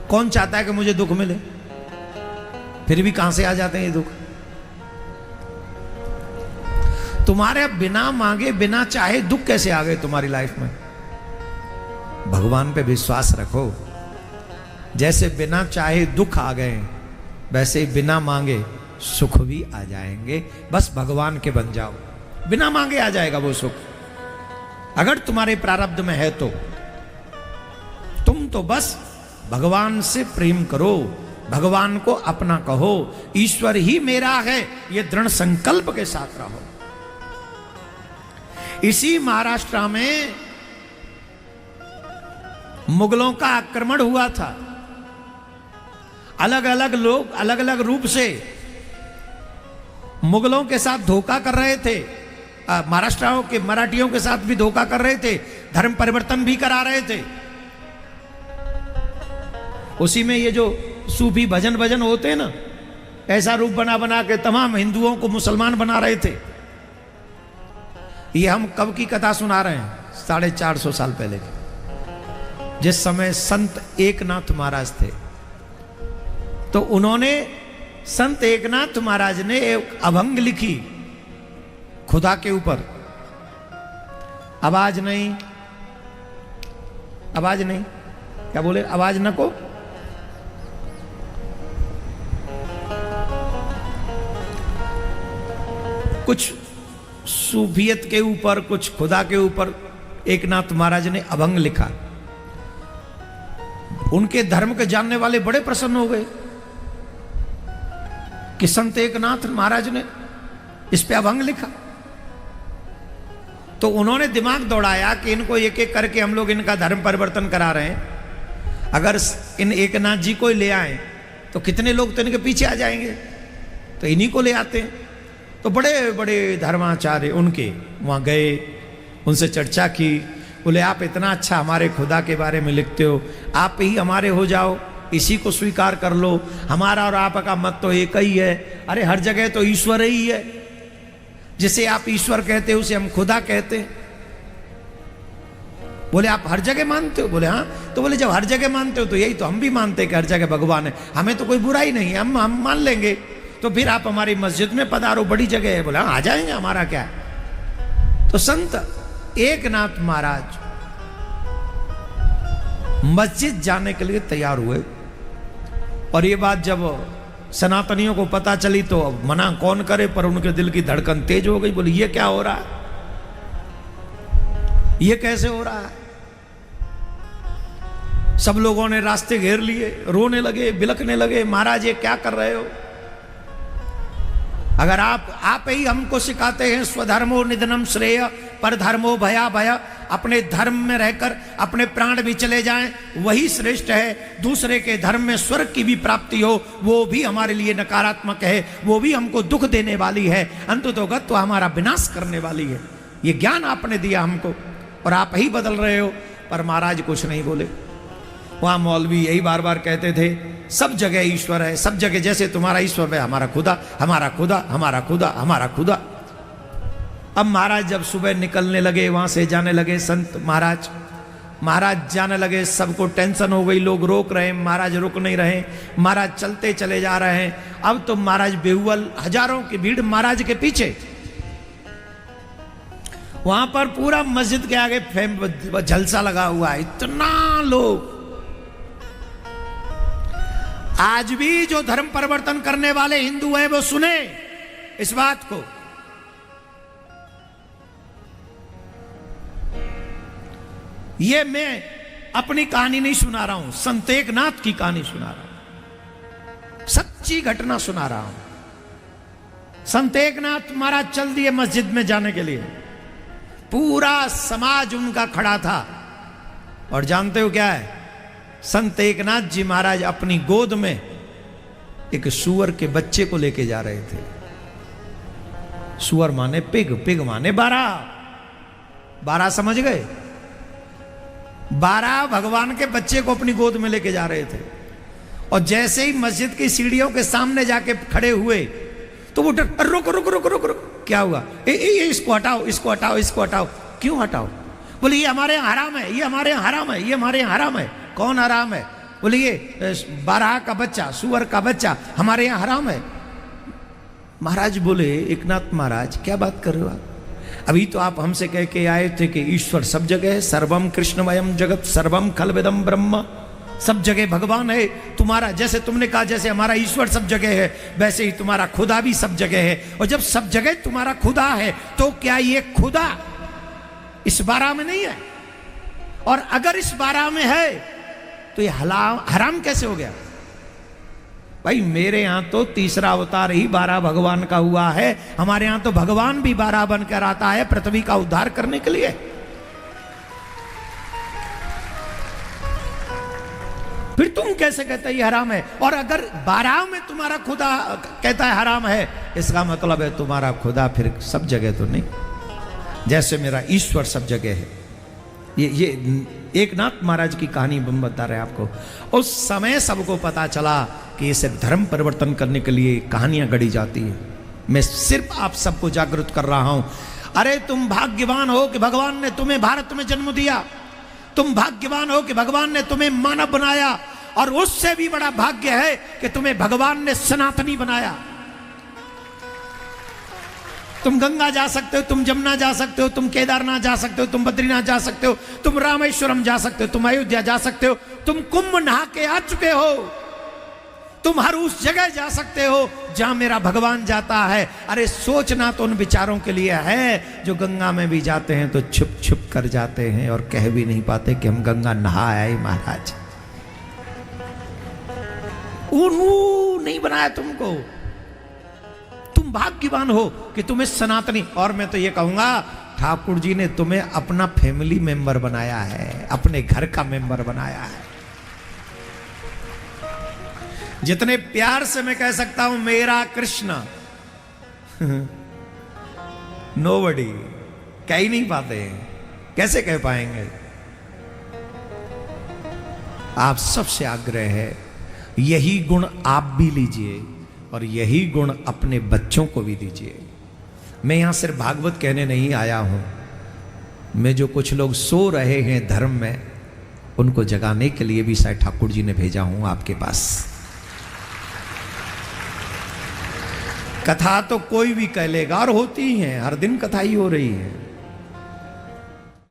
कौन चाहता है कि मुझे दुख मिले? फिर भी कहां से आ जाते हैं ये दुख? तुम्हारे बिना मांगे बिना चाहे दुख कैसे आ गए तुम्हारी लाइफ में? भगवान पे विश्वास रखो। जैसे बिना चाहे दुख आ गए, वैसे ही बिना मांगे सुख भी आ जाएंगे। बस भगवान के बन जाओ, बिना मांगे आ जाएगा वो सुख, अगर तुम्हारे प्रारब्ध में है तो। तुम तो बस भगवान से प्रेम करो, भगवान को अपना कहो, ईश्वर ही मेरा है, ये दृढ़ संकल्प के साथ रहो। इसी महाराष्ट्र में मुगलों का आक्रमण हुआ था। अलग अलग लोग अलग अलग रूप से मुगलों के साथ धोखा कर रहे थे, महाराष्ट्रियों के मराठियों के साथ भी धोखा कर रहे थे, धर्म परिवर्तन भी करा रहे थे। उसी में ये जो सूफी भजन होते हैं ना, ऐसा रूप बना बना के तमाम हिंदुओं को मुसलमान बना रहे थे। ये हम कब की कथा सुना रहे हैं? 450 साल पहले की, जिस समय संत एकनाथ महाराज थे। तो उन्होंने, संत एकनाथ महाराज ने एक अभंग लिखी खुदा के ऊपर। आवाज नहीं, क्या बोले? आवाज न को कुछ सूफियत के ऊपर, कुछ खुदा के ऊपर एकनाथ महाराज ने अभंग लिखा। उनके धर्म के जानने वाले बड़े प्रसन्न हो गए कि संत एकनाथ महाराज ने इस पे अभंग लिखा। तो उन्होंने दिमाग दौड़ाया कि इनको एक एक करके हम लोग इनका धर्म परिवर्तन करा रहे हैं, अगर इन एकनाथ जी को ले आए तो कितने लोग तो इनके पीछे आ जाएंगे, तो इन्हीं को ले आते हैं। तो बड़े बड़े धर्माचार्य उनके वहाँ गए, उनसे चर्चा की। बोले आप इतना अच्छा हमारे खुदा के बारे में लिखते हो, आप ही हमारे हो जाओ, इसी को स्वीकार कर लो, हमारा और आपका मत तो एक ही है। अरे हर जगह तो ईश्वर ही है, जिसे आप ईश्वर कहते हो उसे हम खुदा कहते हैं। बोले आप हर जगह मानते हो? बोले हाँ। तो बोले जब हर जगह मानते हो तो यही तो हम भी मानते हैं कि हर जगह भगवान है, हमें तो कोई बुराई नहीं है, हम मान लेंगे। तो फिर आप हमारी मस्जिद में पधारो, बड़ी जगह है। बोला आ जाएंगे, हमारा क्या है। तो संत एकनाथ महाराज मस्जिद जाने के लिए तैयार हुए, और ये बात जब सनातनियों को पता चली तो मना कौन करे, पर उनके दिल की धड़कन तेज हो गई। बोले ये क्या हो रहा है, ये कैसे हो रहा है? सब लोगों ने रास्ते घेर लिए, रोने लगे, बिलखने लगे, महाराज ये क्या कर रहे हो? अगर आप ही हमको सिखाते हैं स्वधर्मो निधनम श्रेय पर धर्मो भया भया, अपने धर्म में रहकर अपने प्राण भी चले जाएं वही श्रेष्ठ है, दूसरे के धर्म में स्वर्ग की भी प्राप्ति हो वो भी हमारे लिए नकारात्मक है, वो भी हमको दुख देने वाली है, अंततोगत तो हमारा विनाश करने वाली है। ये ज्ञान आपने दिया हमको और आप ही बदल रहे हो। पर महाराज कुछ नहीं बोले। वहां मौलवी यही बार बार कहते थे सब जगह ईश्वर है, सब जगह जैसे तुम्हारा ईश्वर है, हमारा खुदा, हमारा खुदा, हमारा खुदा, हमारा खुदा। अब महाराज जब सुबह निकलने लगे, वहां से जाने लगे संत महाराज जाने लगे, सबको टेंशन हो गई, लोग रोक रहे हैं, महाराज रुक नहीं रहे, महाराज चलते चले जा रहे हैं। अब तो महाराज बेहुअल, हजारों की भीड़ महाराज के पीछे। वहां पर पूरा मस्जिद के आगे जलसा लगा हुआ है, इतना लोग। आज भी जो धर्म परिवर्तन करने वाले हिंदू हैं वो सुने इस बात को। ये मैं अपनी कहानी नहीं सुना रहा हूं, संत एकनाथ की कहानी सुना रहा हूं, सच्ची घटना सुना रहा हूं। संत एकनाथ महाराज चल दिए मस्जिद में जाने के लिए, पूरा समाज उनका खड़ा था। और जानते हो क्या है? संत एकनाथ जी महाराज अपनी गोद में एक सूअर के बच्चे को लेके जा रहे थे। सूअर माने पिग, पिग माने 12 समझ गए? 12 भगवान के बच्चे को अपनी गोद में लेके जा रहे थे। और जैसे ही मस्जिद की सीढ़ियों के सामने जाके खड़े हुए तो वो डर, रुक रुक रुक रुक रुक, क्या हुआ? इसको हटाओ, इसको हटाओ, इसको हटाओ। क्यों हटाओ? बोले ये हमारे यहाँ हराम है, ये हमारे यहाँ हराम है, ये हमारे यहाँ हराम है। कौन हराम है? बोले ये बारह का बच्चा, सुअर का बच्चा हमारे यहाँ हराम है। महाराज बोले, एकनाथ महाराज क्या बात कर रहे हो आप? अभी तो आप हमसे कह के आए थे कि ईश्वर सब जगह है, सर्वम कृष्णमयम जगत सर्वम खलविदम ब्रह्म, सब जगह भगवान है। तुम्हारा जैसे तुमने कहा जैसे हमारा ईश्वर सब जगह है, वैसे ही तुम्हारा खुदा भी सब जगह है। और जब सब जगह तुम्हारा खुदा है तो क्या ये खुदा इस बारह में नहीं है? और अगर इस बारह में है तो ये हराम कैसे हो गया? भाई मेरे यहां तो तीसरा अवतार ही 12 भगवान का हुआ है। हमारे यहां तो भगवान भी 12 बनकर आता है पृथ्वी का उद्धार करने के लिए। फिर तुम कैसे कहते ये हराम है? और अगर 12 में तुम्हारा खुदा कहता है हराम है, इसका मतलब है तुम्हारा खुदा फिर सब जगह तो नहीं, जैसे मेरा ईश्वर सब जगह है। ये एकनाथ महाराज की कहानी हम बता रहे हैं आपको। उस समय सबको पता चला कि इसे धर्म परिवर्तन करने के लिए कहानियां गढ़ी जाती है। मैं सिर्फ आप सबको जागरूक कर रहा हूं। अरे तुम भाग्यवान हो कि भगवान ने तुम्हें भारत में जन्म दिया। तुम भाग्यवान हो कि भगवान ने तुम्हें मानव बनाया। और उससे भी बड़ा भाग्य है कि तुम्हें भगवान ने सनातनी बनाया। तुम गंगा जा सकते हो, तुम जमुना जा सकते हो, तुम केदारनाथ जा सकते हो, तुम बद्रीनाथ जा सकते हो, तुम रामेश्वरम जा सकते हो, तुम अयोध्या जा सकते हो, तुम कुंभ नहा के आ चुके हो, तुम हर उस जगह जा सकते हो जहां मेरा भगवान जाता है। अरे सोचना तो उन विचारों के लिए है जो गंगा में भी जाते हैं तो छुप छुप कर जाते हैं और कह भी नहीं पाते कि हम गंगा नहा आए महाराज। उन्होंने नहीं बनाया तुमको। तुम भाग्यवान हो कि तुम्हें सनातनी। और मैं तो ये कहूंगा ठाकुर जी ने तुम्हें अपना फैमिली मेंबर बनाया है, अपने घर का मेंबर बनाया है। जितने प्यार से मैं कह सकता हूं मेरा कृष्ण, नोबडी कह ही नहीं पाते। कैसे कह पाएंगे? आप सबसे आग्रह है यही गुण आप भी लीजिए और यही गुण अपने बच्चों को भी दीजिए। मैं यहां सिर्फ भागवत कहने नहीं आया हूं। मैं जो कुछ लोग सो रहे हैं धर्म में, उनको जगाने के लिए भी शायद ठाकुर जी ने भेजा हूं आपके पास। कथा तो कोई भी कह लेगा और होती ही है, हर दिन कथा ही हो रही है।